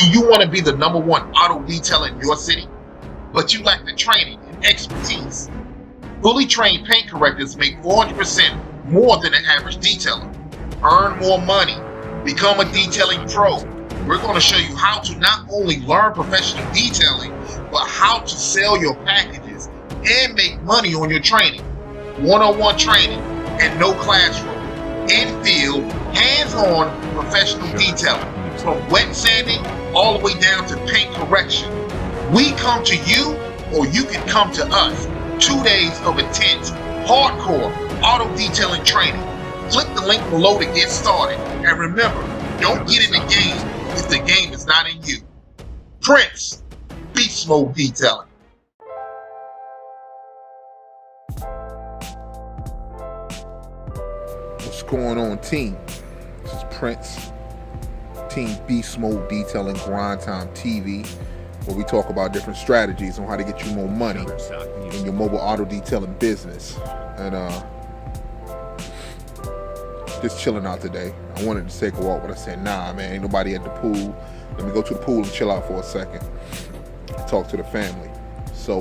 Do you want to be the #1 auto detailer in your city, but you lack the training and expertise? Fully trained paint correctors make 400% more than an average detailer. Earn more money. Become a detailing pro. We're going to show you how to not only learn professional detailing, but how to sell your packages and make money on your training. One-on-one training and no classroom. In-field, hands-on professional detailing. From wet sanding all the way down to paint correction. We come to you, or you can come to us. 2 days of intense, hardcore auto detailing training. Click the link below to get started. And remember, don't get in the game if the game is not in you. Prince, Beast Mode Detailing. What's going on, team? This is Prince, Team Beast Mode Detailing, Grind Time TV, where we talk about different strategies on how to get you more money in your mobile auto detailing business. And just chilling out today. I wanted to take a walk, but I said, nah, man, ain't nobody at the pool. Let me go to the pool and chill out for a second. Talk to the family. So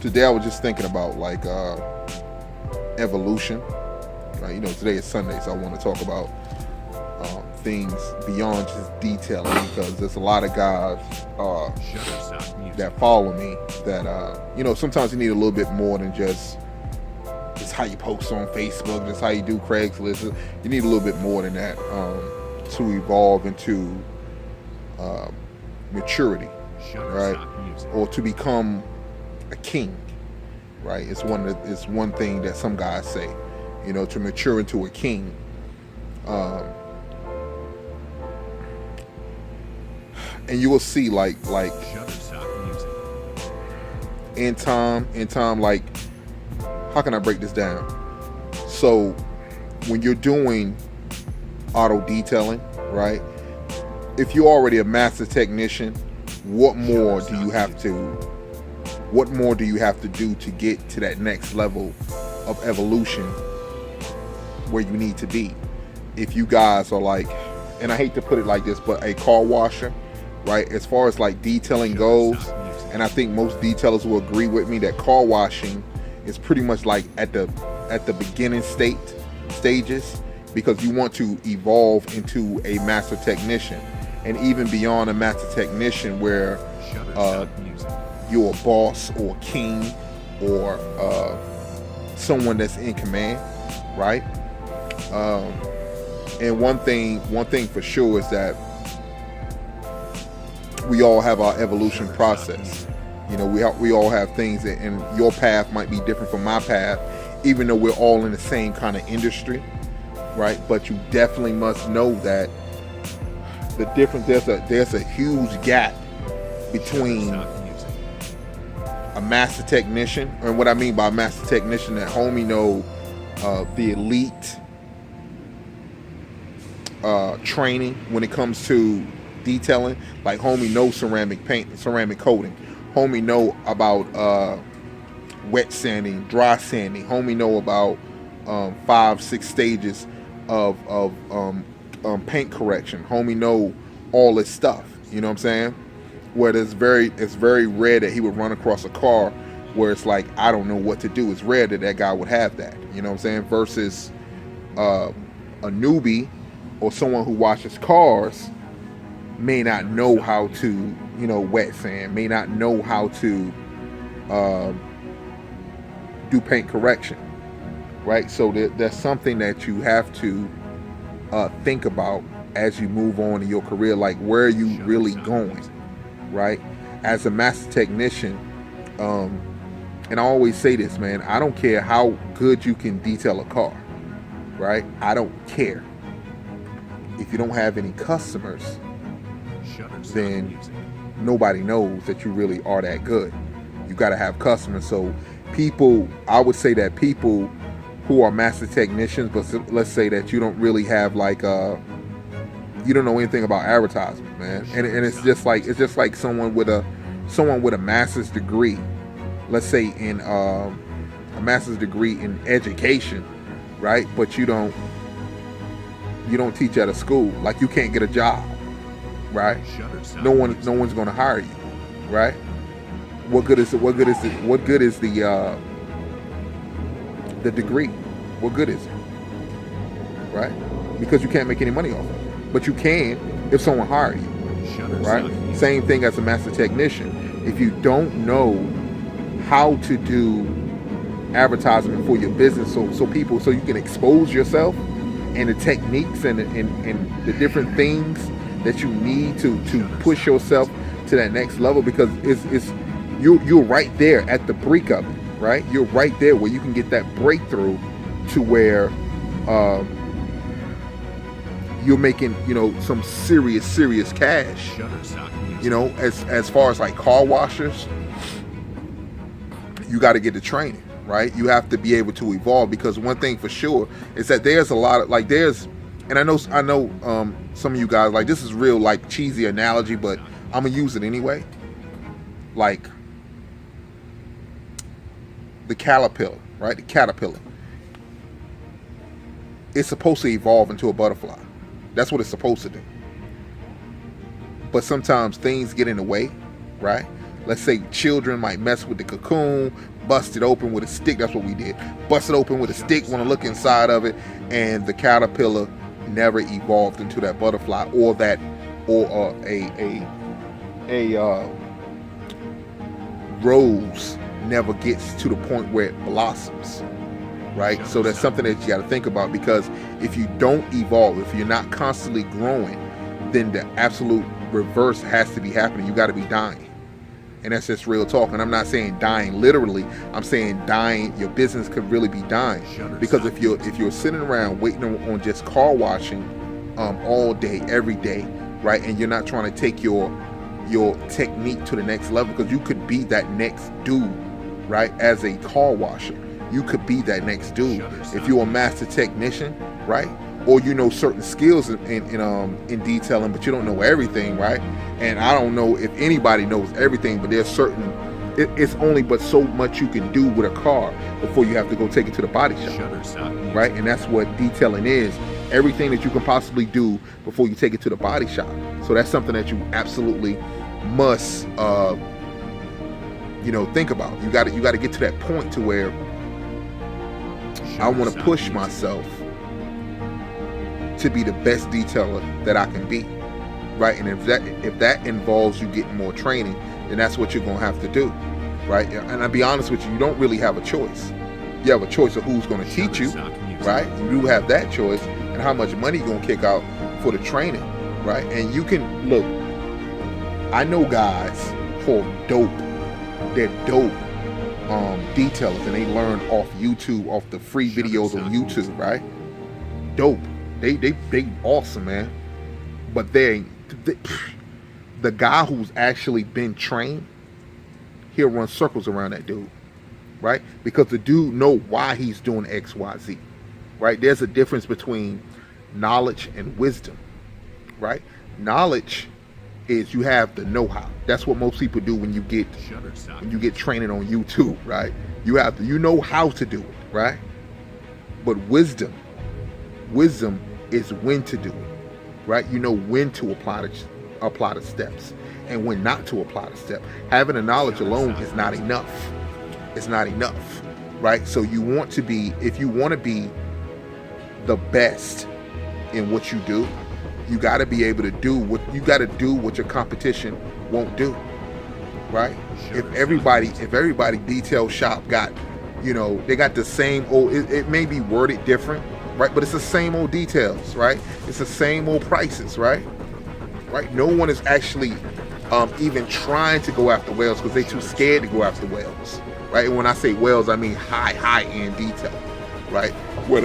today I was just thinking about like evolution. Right? You know, today is Sunday, so I want to talk about things beyond just detailing, because there's a lot of guys that follow me that you know, sometimes you need a little bit more than just how you post on Facebook, just how you do Craigslist. You need a little bit more than that to evolve into maturity, right? Or to become a king, right? It's one thing that some guys say, you know, to mature into a king. And you will see like in time, like, how can I break this down? So when you're doing auto detailing, right? If you're already a master technician, what more do you have to do to get to that next level of evolution where you need to be? If you guys are like, and I hate to put it like this, but a car washer, right? As far as like detailing goes, and I think most detailers will agree with me that car washing is pretty much like at the beginning stages, because you want to evolve into a master technician, and even beyond a master technician where you're a boss or a king or someone that's in command, right? And one thing for sure is that we all have our evolution process. You know, we all have things that, and your path might be different from my path, even though we're all in the same kind of industry, right? But you definitely must know that the difference, there's a huge gap between a master technician, and what I mean by master technician, that homie know the elite training when it comes to detailing. Like homie know ceramic paint, ceramic coating. Homie know about wet sanding, dry sanding. Homie know about 5-6 stages of paint correction. Homie know all this stuff. You know what I'm saying? Where it's very rare that he would run across a car where it's like, I don't know what to do. It's rare that guy would have that. You know what I'm saying? Versus a newbie or someone who washes cars may not know how to, you know, wet sand, may not know how to do paint correction, right? So there's something that you have to think about as you move on in your career, like where are you really going, right? As a master technician, and I always say this, man, I don't care how good you can detail a car, right? I don't care. If you don't have any customers, then nobody knows that you really are that good. You got to have customers. So people, I would say that people who are master technicians, but let's say that you don't really have like you don't know anything about advertising, man, and it's just like someone with a master's degree, let's say in a master's degree in education, right? But you You don't teach at a school. Like, you can't get a job, right? No one's going to hire you, right? What good is the degree? What good is it, right? Because you can't make any money off of it. But you can if someone hires you, right? Same thing as a master technician. If you don't know how to do advertisement for your business, so you can expose yourself and the techniques and the different things that you need to push yourself to that next level, because you're right there at the brink of it, right? You're right there where you can get that breakthrough to where you're making, some serious cash. As far as like car washers, you got to get the training, right? You have to be able to evolve, because one thing for sure is that there's a lot of and I know some of you guys, like, this is real like cheesy analogy, but I'm gonna use it anyway. Like the caterpillar, right? The caterpillar. It's supposed to evolve into a butterfly. That's what it's supposed to do. But sometimes things get in the way, right? Let's say children might mess with the cocoon, bust it open with a stick. That's what we did. Bust it open with a stick, want to look inside of it, and the caterpillar never evolved into that butterfly, or a rose never gets to the point where it blossoms, right? So that's something that you got to think about, because if you don't evolve, if you're not constantly growing, then the absolute reverse has to be happening. You got to be dying. And that's just real talk. And I'm not saying dying literally. I'm saying dying. Your business could really be dying, because if you're sitting around waiting on just car washing all day, every day, right, and you're not trying to take your technique to the next level, because you could be that next dude, right? As a car washer, you could be that next dude if you're a master technician, right? Or certain skills in detailing, but you don't know everything, right? And I don't know if anybody knows everything, but there's certain, it's only but so much you can do with a car before you have to go take it to the body shop, right? And that's what detailing is. Everything that you can possibly do before you take it to the body shop. So that's something that you absolutely must, think about. You got to get to that point to where I want to push myself to be the best detailer that I can be, right? And if that involves you getting more training, then that's what you're gonna have to do, right? And I'll be honest with you, you don't really have a choice. You have a choice of who's gonna teach you, right? You do have that choice, and how much money you're gonna kick out for the training, right? And you can look. I know guys who are dope. They're dope detailers, and they learn off YouTube, off the free videos on YouTube, right? Dope. They awesome, man. But the guy who's actually been trained, he'll run circles around that dude, right? Because the dude know why he's doing X, Y, Z, right? There's a difference between knowledge and wisdom, right? Knowledge is you have the know-how. That's what most people do when you get training on YouTube, right? You know how to do it, right? But wisdom is when to do it, right? You know when to apply the steps and when not to apply the step. Having the knowledge alone is not enough. It's not enough, right? So if you want to be the best in what you do, you got to be able to do what your competition won't do, right? If everybody detail shop got, they got the same old, it may be worded different, right? But it's the same old details, right? It's the same old prices, right? Right? No one is actually even trying to go after whales because they're too scared to go after whales, right? And when I say whales, I mean high-end detail, right? Where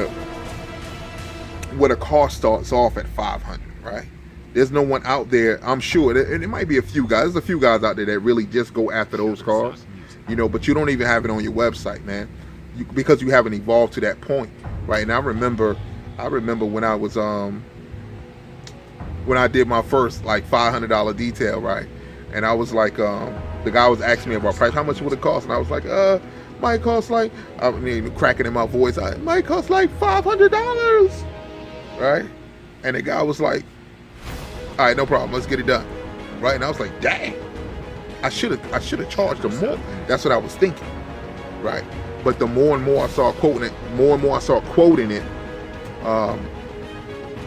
the car starts off at 500, right? There's no one out there, I'm sure, and it might be a few guys. There's a few guys out there that really just go after those cars, but you don't even have it on your website, man, because you haven't evolved to that point, right? And I remember when I was when I did my first like $500 detail, right? And I was like, the guy was asking me about price, how much would it cost? And I was like, might cost like, cracking in my voice, might cost like $500, right? And the guy was like, all right, no problem, let's get it done. Right? And I was like, dang, I should have charged them more. That's what I was thinking. Right? But the more and more I started quoting it,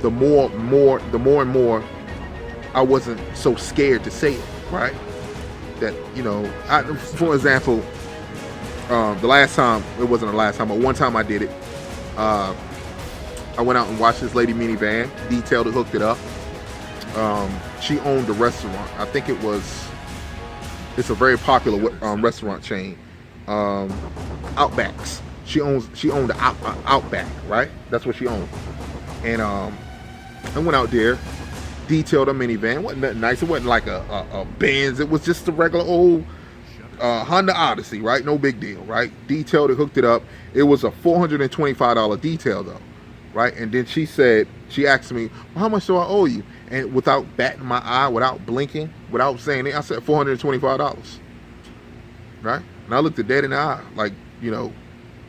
the more and more I wasn't so scared to say it, right? That, for example, the last time, it wasn't the last time, but one time I did it, I went out and watched this lady minivan, detailed it, hooked it up. She owned a restaurant. I think it's a very popular restaurant chain, Outbacks. She owned the Outback, right? That's what she owned. And I went out there, detailed a minivan. It wasn't nothing nice. It wasn't like a Benz. It was just a regular old Honda Odyssey, right? No big deal, right? Detailed it, hooked it up. It was a $425 detail though, right? And then she asked me, well, how much do I owe you? And without batting my eye, without blinking, without saying it, I said $425, right? And I looked her dead in the eye, like,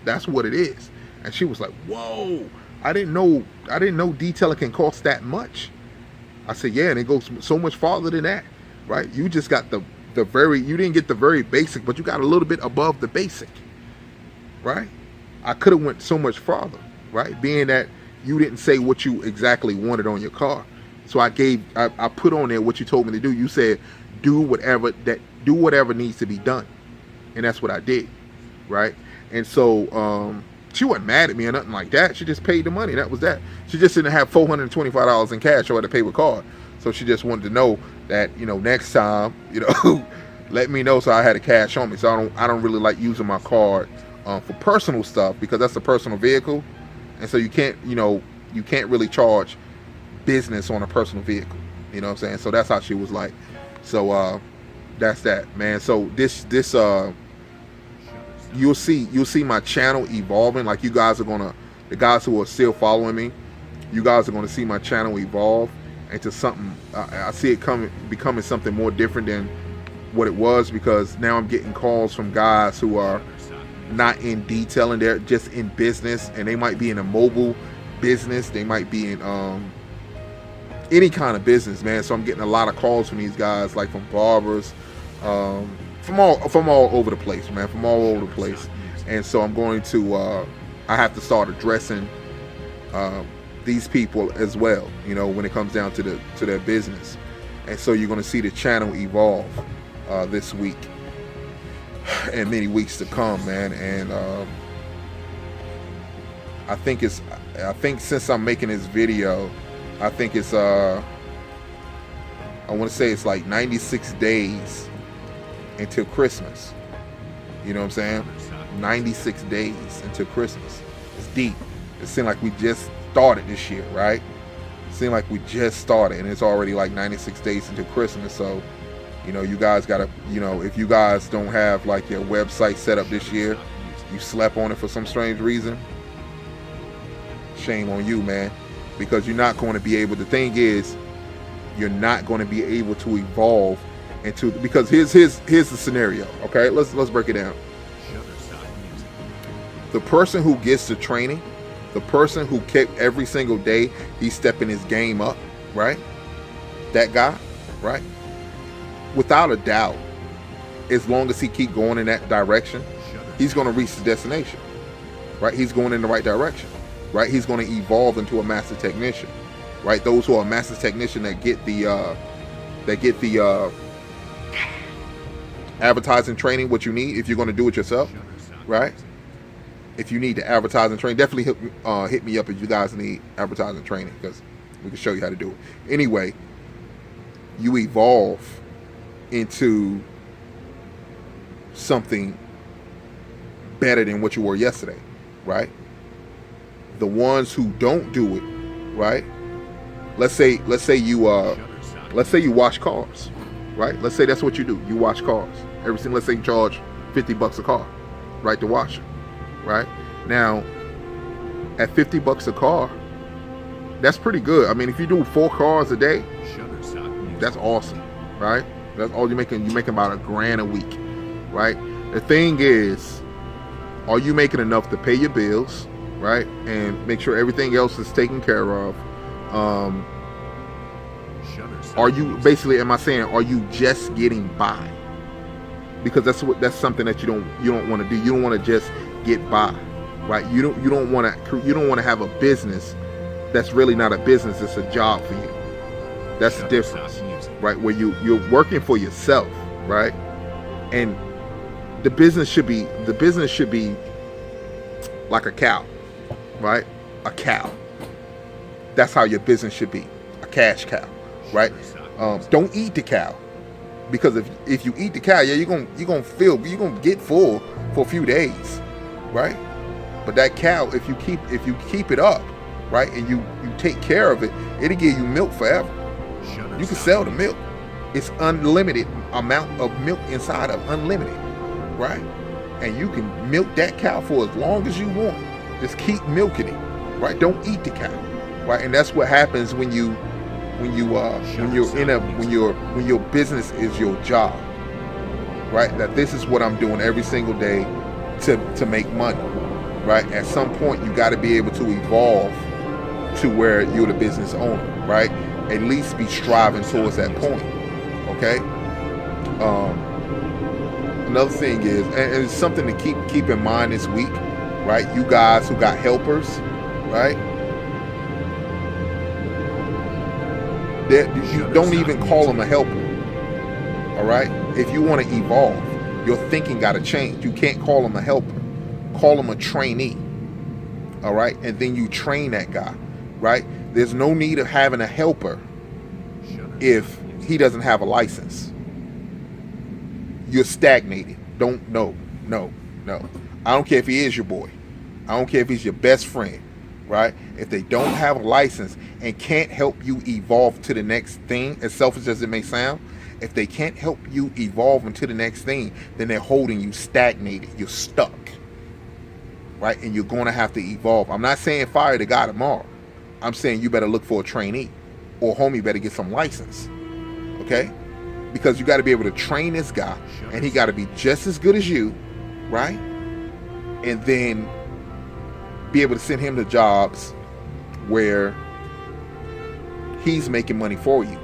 that's what it is. And she was like, whoa, I didn't know detailing can cost that much. I said, yeah, and it goes so much farther than that, right? You just got you didn't get the very basic, but you got a little bit above the basic, right? I could have went so much farther, right? Being that you didn't say what you exactly wanted on your car. So I put on there what you told me to do. You said, do whatever needs to be done. And that's what I did, right? And so she wasn't mad at me or nothing like that. She just paid the money. That was that. She just didn't have $425 in cash or had to pay with card. So she just wanted to know that, next time, let me know so I had a cash on me. So I don't really like using my card for personal stuff because that's a personal vehicle. And so you can't really charge business on a personal vehicle. You know what I'm saying? So that's how she was like. So that's that, man. So this you'll see my channel evolving. Like the guys who are still following me, you guys are going to see my channel evolve into something. I see it becoming something more different than what it was, because now I'm getting calls from guys who are not in detailing, they're just in business, and they might be in a mobile business, they might be in any kind of business, man. So I'm getting a lot of calls from these guys, like from barbers, from all over the place, man, from all over the place. And so I'm going to I have to start addressing these people as well, when it comes down to their business. And so you're going to see the channel evolve this week and many weeks to come, man. And I think since I'm making this video, I think it's I want to say it's like 96 days until Christmas. You know what I'm saying? 96 days until Christmas. It's deep. It seemed like we just started this year, right? It seemed like we just started, and it's already like 96 days until Christmas. So, you guys gotta, if you guys don't have like your website set up this year, you slept on it for some strange reason, shame on you, man. Because you're not going to be able, the thing is, you're not going to be able to evolve into, because here's the scenario, okay? Let's break it down. The person who gets the training, the person who kept every single day, he's stepping his game up, right? That guy, right? Without a doubt, as long as he keep going in that direction, he's going to reach the destination, right? He's going in the right direction. Right, he's going to evolve into a master technician. Right, those who are a master technician that get the advertising training, what you need if you're going to do it yourself. Right, if you need the advertising training, definitely hit me up if you guys need advertising training, because we can show you how to do it. Anyway, you evolve into something better than what you were yesterday. Right. The ones who don't do it, right? Let's say you wash cars, right? Let's say that's what you do. You wash cars. Let's say you charge $50 a car, right, to wash it, right? Now, at $50 a car, that's pretty good. I mean, if you do 4 cars a day, that's awesome, right? That's all you're making. You're making about $1,000 a week, right? The thing is, are you making enough to pay your bills? Right, and make sure everything else is taken care of, Um, are you basically? Am I saying are you just getting by? Because that's something that you don't want to do. You don't want to just get by, right? You don't want to have a business that's really not a business. It's a job for you. That's the difference, right? Where you're working for yourself, right? And the business should be like a cow, right? A cow. That's how your business should be, a cash cow, right? Don't eat the cow, because if you eat the cow, yeah, you're gonna get full for a few days, right? But that cow, if you keep it up, right, and you take care of it, it'll give you milk forever. You can sell the milk. It's unlimited amount of milk inside of unlimited, right? And you can milk that cow for as long as you want. Just keep milking it, right? Don't eat the cow, right? And that's what happens when your business is your job, right? That this is what I'm doing every single day to make money, right? At some point, you got to be able to evolve to where you're the business owner, right? At least be striving towards that point. Okay. Another thing is, and it's something to keep in mind this week, right? You guys who got helpers, right? You don't even call them a helper. All right. If you want to evolve, your thinking got to change. You can't call them a helper. Call them a trainee. All right. And then you train that guy, right? There's no need of having a helper if he doesn't have a license. You're stagnated. No. I don't care if he is your boy. I don't care if he's your best friend, right? If they don't have a license and can't help you evolve to the next thing, as selfish as it may sound, if they can't help you evolve into the next thing, then they're holding you stagnated. You're stuck, right? And you're going to have to evolve. I'm not saying fire the guy tomorrow. I'm saying you better look for a trainee, or homie better get some license, okay? Because you got to be able to train this guy, and he got to be just as good as you, right? And then be able to send him to jobs where he's making money for you,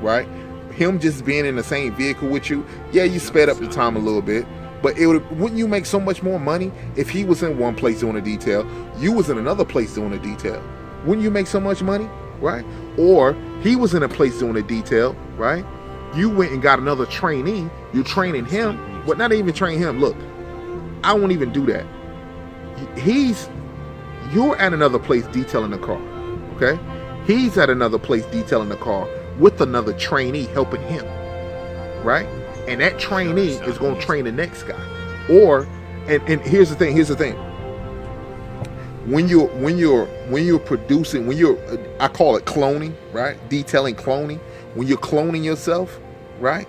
right? Him just being in the same vehicle with you, yeah, you sped up the time a little bit, but wouldn't you make so much more money if he was in one place doing a detail, you was in another place doing a detail? Wouldn't you make so much money, right? Or he was in a place doing a detail, right? You went and got another trainee. You're training him, but not even train him. Look, I won't even do that. You're at another place detailing the car, okay? He's at another place detailing the car with another trainee helping him, right? And that trainee is going to train the next guy. And here's the thing. When you're producing, I call it cloning, right? Detailing cloning. When you're cloning yourself, right?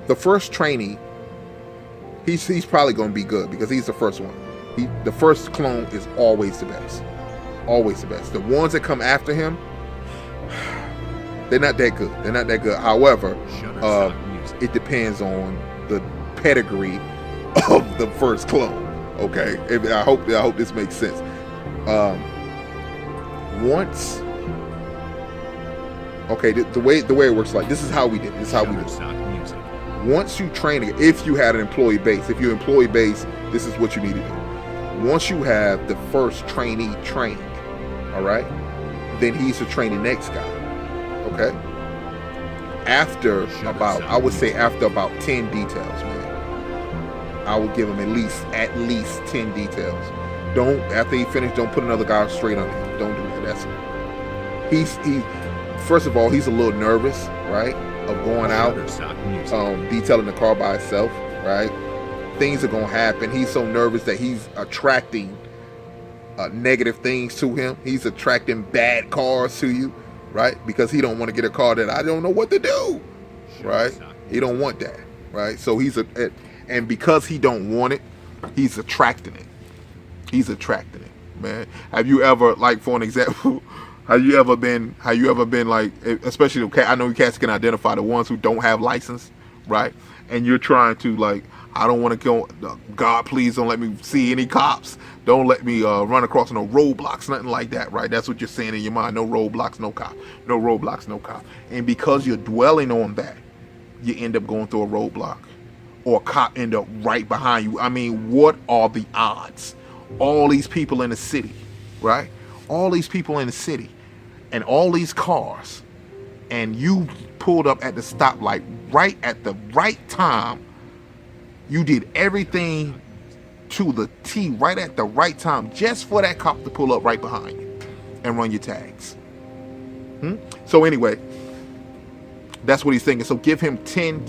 The first trainee, he's probably going to be good because he's the first one. The first clone is always the best. Always the best. The ones that come after him, they're not that good. However, it depends on the pedigree of the first clone. Okay, I hope this makes sense. The way it works, like this is how we did. Once you train it, if you had an employee base, if you're employee base, this is what you need to do. Once you have the first trainee trained, all right, then he's to train the next guy. Okay. After about 10 details, man, I would give him at least 10 details. After he finished, don't put another guy straight on him. Don't do that. First of all, he's a little nervous, right, of going out, detailing the car by himself, right? Things are gonna happen. He's so nervous that he's attracting negative things to him. He's attracting bad cars to you, right? Because he don't want to get a car that I don't know what to do, right? He don't want that, right? So and because he don't want it, he's attracting it. He's attracting it, man. Have you ever, like, for an example, have you ever been like, especially, okay, I know you cats can identify the ones who don't have license, right? And you're trying to, like, I don't want to go. God, please don't let me see any cops. Don't let me run across no roadblocks, nothing like that, right? That's what you're saying in your mind. No roadblocks, no cop. No roadblocks, no cop. And because you're dwelling on that, you end up going through a roadblock, or a cop end up right behind you. I mean, what are the odds? All these people in the city, right? All these people in the city, and all these cars, and you pulled up at the stoplight right at the right time. You did everything to the T right at the right time just for that cop to pull up right behind you and run your tags. So anyway, that's what he's thinking. So give him 10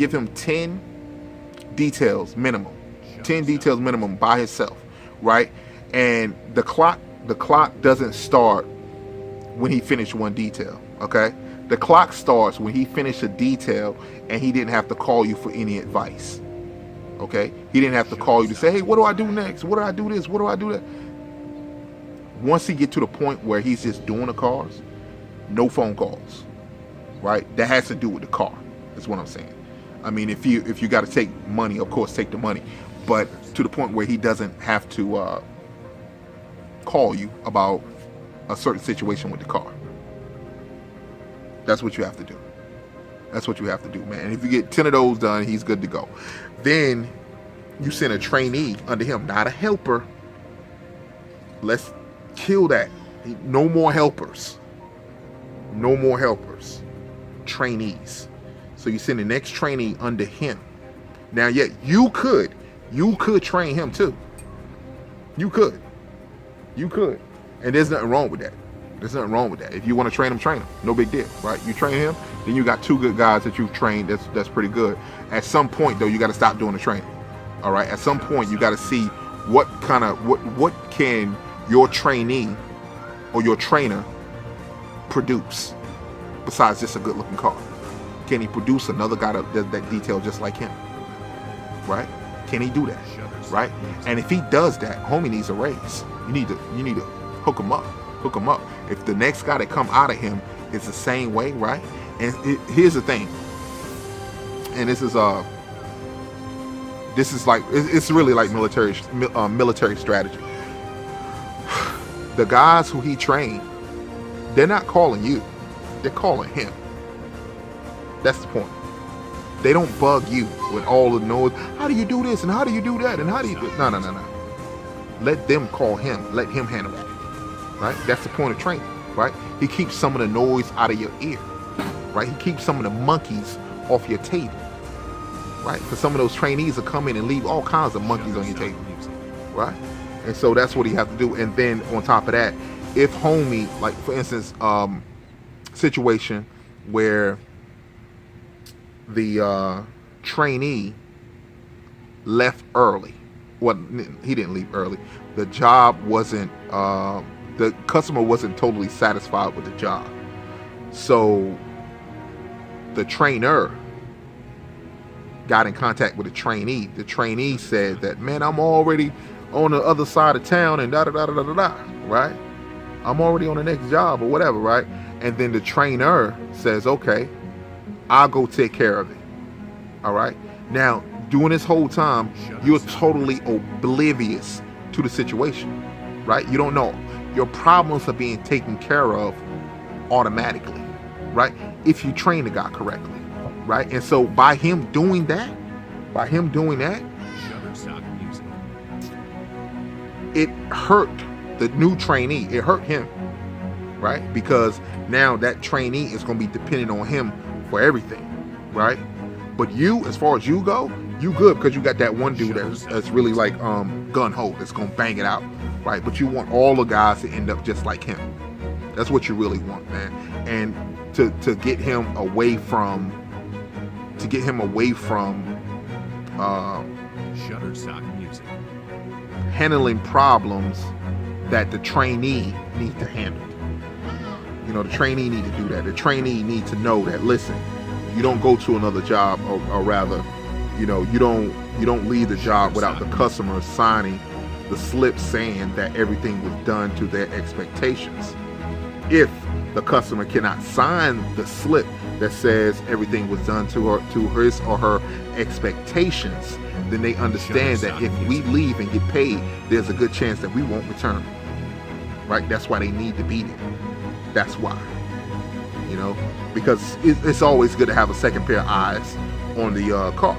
details minimum. 10 details minimum by himself, right? And the clock doesn't start when he finished one detail, okay? The clock starts when he finished a detail and he didn't have to call you for any advice. Okay, he didn't have to call you to say, hey, what do I do next? What do I do this? What do I do that? Once he get to the point where he's just doing the cars, no phone calls, right? That has to do with the car. That's what I'm saying. I mean, if you got to take money, of course, take the money, but to the point where he doesn't have to call you about a certain situation with the car. That's what you have to do. That's what you have to do, man. And if you get 10 of those done, he's good to go. Then you send a trainee under him, not a helper. Let's kill that. No more helpers. No more helpers. Trainees. So you send the next trainee under him. Now, yet you could train him too. You could. And there's nothing wrong with that. There's nothing wrong with that. If you want to train him. No big deal, right? You train him, then you got 2 good guys that you've trained. That's pretty good. At some point, though, you got to stop doing the training. All right. At some point, you got to see what can your trainee or your trainer produce besides just a good-looking car. Can he produce another guy that does that detail just like him? Right? Can he do that? Right? And if he does that, homie needs a raise. You need to hook him up. If the next guy that come out of him is the same way, right? And here's the thing, and this is like it's really like military strategy. The guys who he trained, they're not calling you, they're calling him. That's the point. They don't bug you with all the noise. How do you do this and how do you do that and how do you do? No. Let them call him. Let him handle that. Right? That's the point of training, right? He keeps some of the noise out of your ear, right? He keeps some of the monkeys off your table, right? Because some of those trainees will come in and leave all kinds of monkeys on your table, right? And so that's what he has to do. And then on top of that, if homie, like for instance, situation where the trainee left early. Well, he didn't leave early. The job wasn't, the customer wasn't totally satisfied with the job. So the trainer got in contact with the trainee. The trainee said that, man, I'm already on the other side of town and da-da-da-da-da-da, right? I'm already on the next job or whatever, right? And then the trainer says, okay, I'll go take care of it. All right? Now, during this whole time, you're totally oblivious to the situation, right? You don't know. Your problems are being taken care of automatically, right? If you train the guy correctly, right? And so by him doing that, it hurt the new trainee. It hurt him, right? Because now that trainee is going to be dependent on him for everything, right? But you, as far as you go, you good because you got that one dude that's really like gun-ho, that's going to bang it out, right? But you want all the guys to end up just like him. That's what you really want, man. And to get him away from Shutterstock Music. Handling problems that the trainee needs to handle. You know, the trainee need to do that. The trainee need to know that, listen, you don't go to another job, or rather, you know, you don't leave the job without the customer signing the slip saying that everything was done to their expectations. If the customer cannot sign the slip that says everything was done to his or her expectations, then they understand that if we leave and get paid, there's a good chance that we won't return. Right? That's why they need to be there. That's why. You know, because it's always good to have a second pair of eyes on the car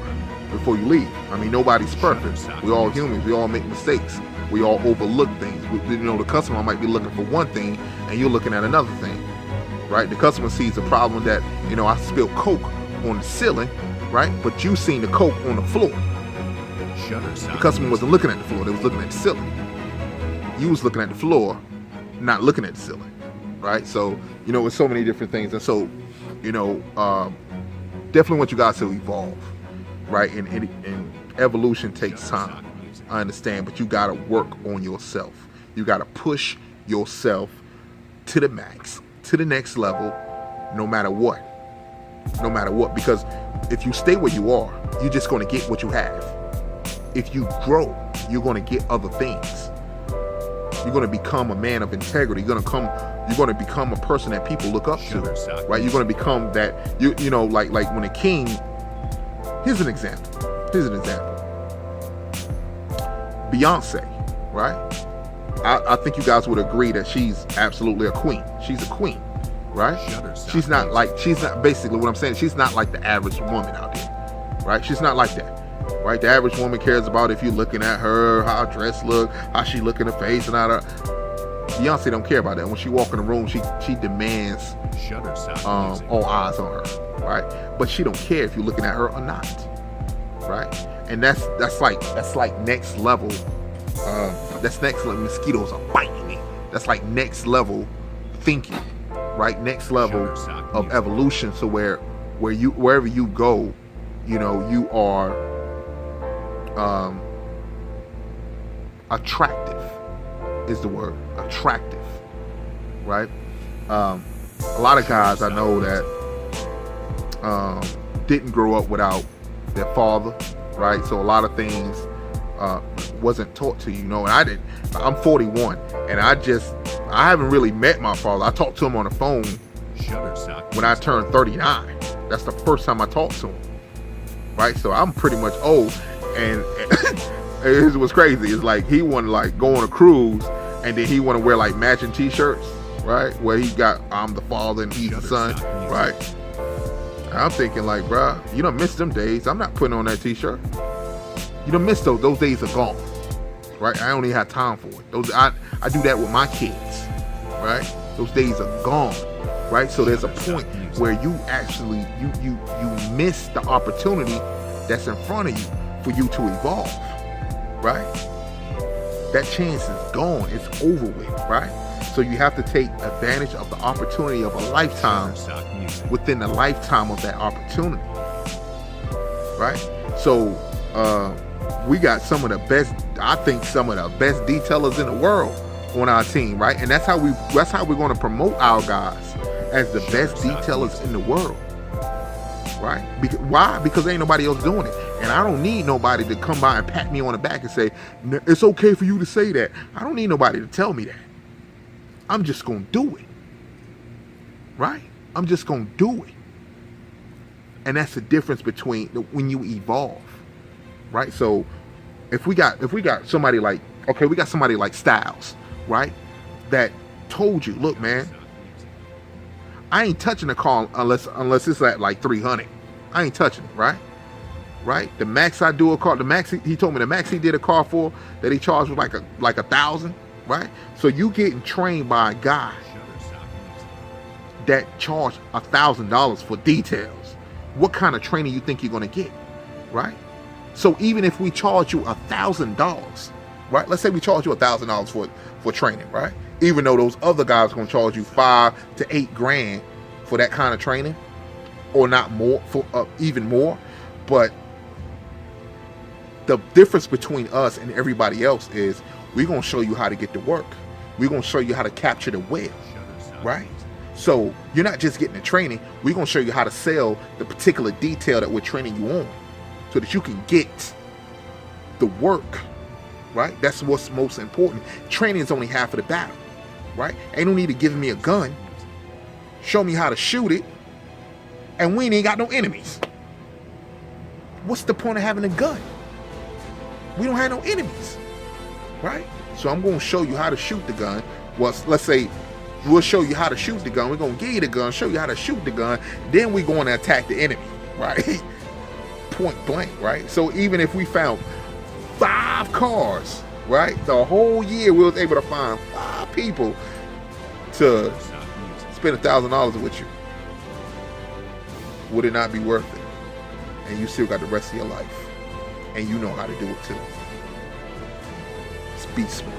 before you leave. I mean, nobody's perfect. We're all humans. We all make mistakes. We all overlook things. You know, the customer might be looking for one thing and you're looking at another thing. Right? The customer sees a problem that, you know, I spilled Coke on the ceiling, right? But you seen the Coke on the floor. The customer wasn't looking at the floor. They was looking at the ceiling. You was looking at the floor, not looking at the ceiling. Right? So, you know, it's so many different things. And so, you know, definitely want you guys to evolve, right? And evolution takes time. I understand, but you got to work on yourself. You got to push yourself to the max, to the next level, no matter what. No matter what. Because if you stay where you are, you're just going to get what you have. If you grow, you're going to get other things. You're going to become a man of integrity. You're going to become a person that people look up to, right? You're going to become that, you know, like when a king, here's an example. Beyonce, right? I think you guys would agree that she's absolutely a queen. She's a queen, right? She's not basically what I'm saying, she's not like the average woman out there, right? She's not like that. Right, the average woman cares about if you're looking at her, how her dress look, how she look in the face, and all that. Beyonce don't care about that. When she walk in the room, she demands all eyes on her, right? But she don't care if you're looking at her or not, right? And that's like next level. That's next level. Mosquitoes are biting me. That's like next level thinking, right? Next level of evolution. So wherever you go, you know, you are attractive is the word. Attractive, right? A lot of guys I know that didn't grow up without their father, right? So a lot of things wasn't taught to you know. And I didn't. I'm 41, and I haven't really met my father. I talked to him on the phone when I turned 39. That's the first time I talked to him, right? So I'm pretty much old. And it was crazy. It's like he wanted to like go on a cruise, and then he want to wear like matching t-shirts, right? Where he got I'm the father and he's the son, right? And I'm thinking like, bruh, you don't miss them days. I'm not putting on that t-shirt. You don't miss those. Those days are gone, right? I only have time for it. I do that with my kids, right? Those days are gone, right? So there's a point where you actually you miss the opportunity that's in front of you for you to evolve, right? That chance is gone. It's over with, right? So you have to take advantage of the opportunity of a lifetime within the lifetime of that opportunity, right? So we got some of the best detailers in the world on our team, right? And that's how we're going to promote our guys as the best detailers in the world, right? Why? Because ain't nobody else doing it. And I don't need nobody to come by and pat me on the back and say, it's okay for you to say that. I don't need nobody to tell me that. I'm just going to do it. Right? I'm just going to do it. And that's the difference between when you evolve. Right? So if we got somebody like, okay, we got somebody like Styles, right? That told you, look, man, I ain't touching a car unless it's at like 300. I ain't touching it, right? Right? The max I do a car, he told me the max he did a car for that he charged was like 1,000, right? So you getting trained by a guy that charged $1,000 for details. What kind of training you think you're gonna get, right? So even if we charge you $1,000, right? Let's say we charge you $1,000 for training, right? Even though those other guys are gonna charge you $5,000 to $8,000 for that kind of training, or not more, for even more, but the difference between us and everybody else is we're going to show you how to get to work. We're going to show you how to capture the web, right? So you're not just getting the training. We're going to show you how to sell the particular detail that we're training you on so that you can get the work, right? That's what's most important. Training is only half of the battle, right? Ain't no need to give me a gun. Show me how to shoot it, and we ain't got no enemies. What's the point of having a gun? We don't have no enemies, right? So I'm going to show you how to shoot the gun. Well, let's say we'll show you how to shoot the gun. We're going to give you the gun, show you how to shoot the gun. Then we're going to attack the enemy, right? Point blank, right? So even if we found 5 cars, right? The whole year we was able to find 5 people to spend $1,000 with you. Would it not be worth it? And you still got the rest of your life. And you know how to do it too. It's beast mode.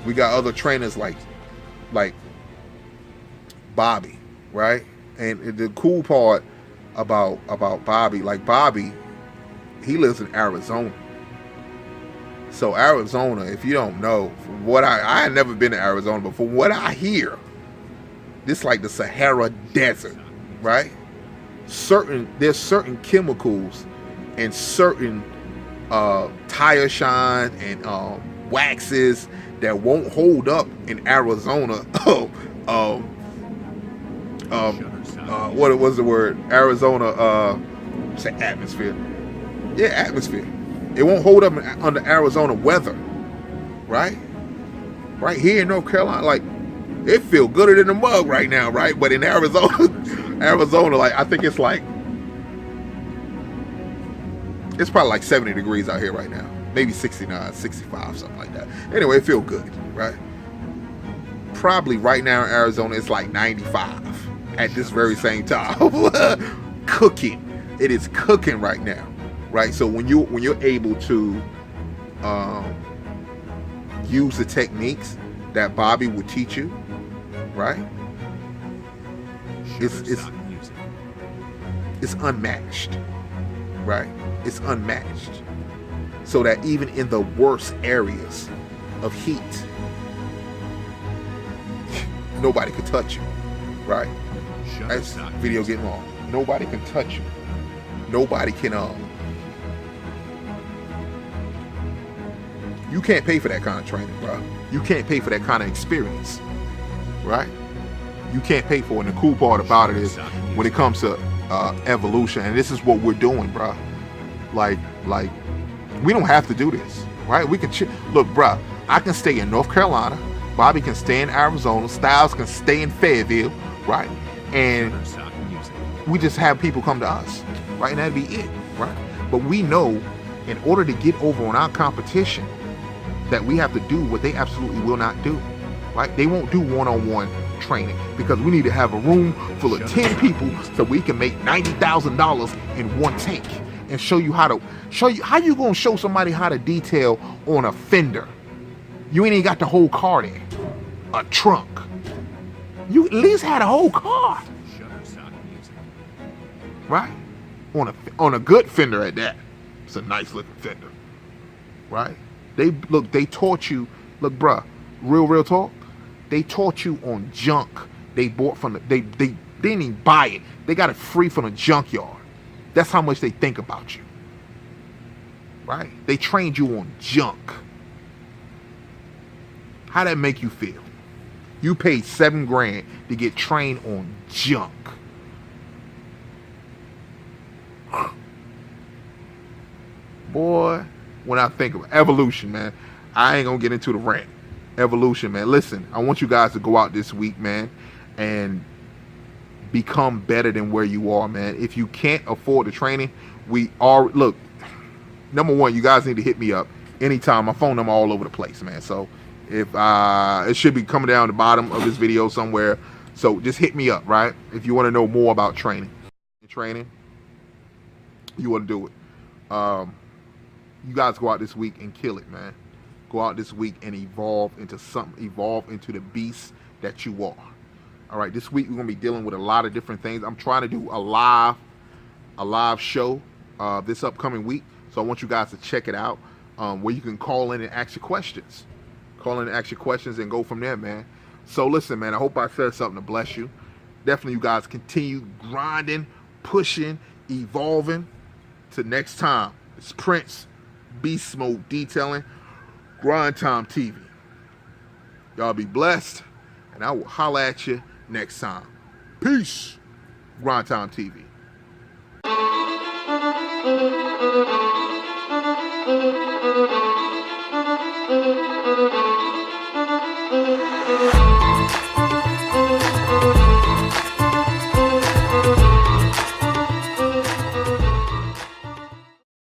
We got other trainers like Bobby, right? And the cool part about Bobby, like Bobby, he lives in Arizona. So Arizona, if you don't know, from what I had never been to Arizona, but from what I hear, this like the Sahara Desert, right? There's certain chemicals and certain tire shine and waxes that won't hold up in Arizona. What was the word? Arizona, say atmosphere. Yeah, atmosphere. It won't hold up under Arizona weather, right? Right here in North Carolina, like it feel gooder than the mug right now, right? But in Arizona, like I think it's probably like 70 degrees out here right now. Maybe 69, 65, something like that. Anyway, it feel good, right? Probably right now in Arizona, it's like 95 at this very same time. Cooking. It is cooking right now, right? So when you're able to use the techniques that Bobby would teach you, right? It's unmatched, right? It's unmatched. So that even in the worst areas of heat, nobody can touch you, right? That's video getting long. Nobody can touch you. Nobody can you can't pay for that kind of training, bro. You can't pay for that kind of experience, right? You can't pay for it. And the cool part about it is when it comes to evolution, and this is what we're doing, bro. Like we don't have to do this, right? We can look, bro. I can stay in North Carolina. Bobby can stay in Arizona. Styles can stay in Fayetteville, right? And we just have people come to us, right? And that'd be it, right? But we know in order to get over on our competition that we have to do what they absolutely will not do, right? They won't do one-on-one training because we need to have a room full of 10 people so we can make $90,000 in one take and show you how you gonna show somebody how to detail on a fender. You ain't even got the whole car there, a trunk. You at least had a whole car, right? On a good fender at that. It's a nice looking fender, right? They taught you. Look, bruh, real talk. They taught you on junk they bought from they didn't even buy it. They got it free from the junkyard. That's how much they think about you, right? They trained you on junk. How'd that make you feel? You paid $7,000 to get trained on junk. Boy, when I think of evolution, man, I ain't gonna get into the rant. Evolution, man. Listen, I want you guys to go out this week, man, and become better than where you are, man. If you can't afford the training, look, number one, you guys need to hit me up anytime. My phone number all over the place, man. So if it should be coming down the bottom of this video somewhere. So just hit me up, right? If you want to know more about training, you want to do it. You guys go out this week and kill it, man. Go out this week and evolve into something. Evolve into the beast that you are. All right, this week we're gonna be dealing with a lot of different things. I'm trying to do a live show this upcoming week, so I want you guys to check it out, where you can call in and ask your questions. Call in and ask your questions and go from there, man. So listen, man, I hope I said something to bless you. Definitely, you guys continue grinding, pushing, evolving. Till next time, it's Prince, Beast Mode Detailing, Grind Time TV. Y'all be blessed, and I will holler at you next time. Peace. Grind Time TV.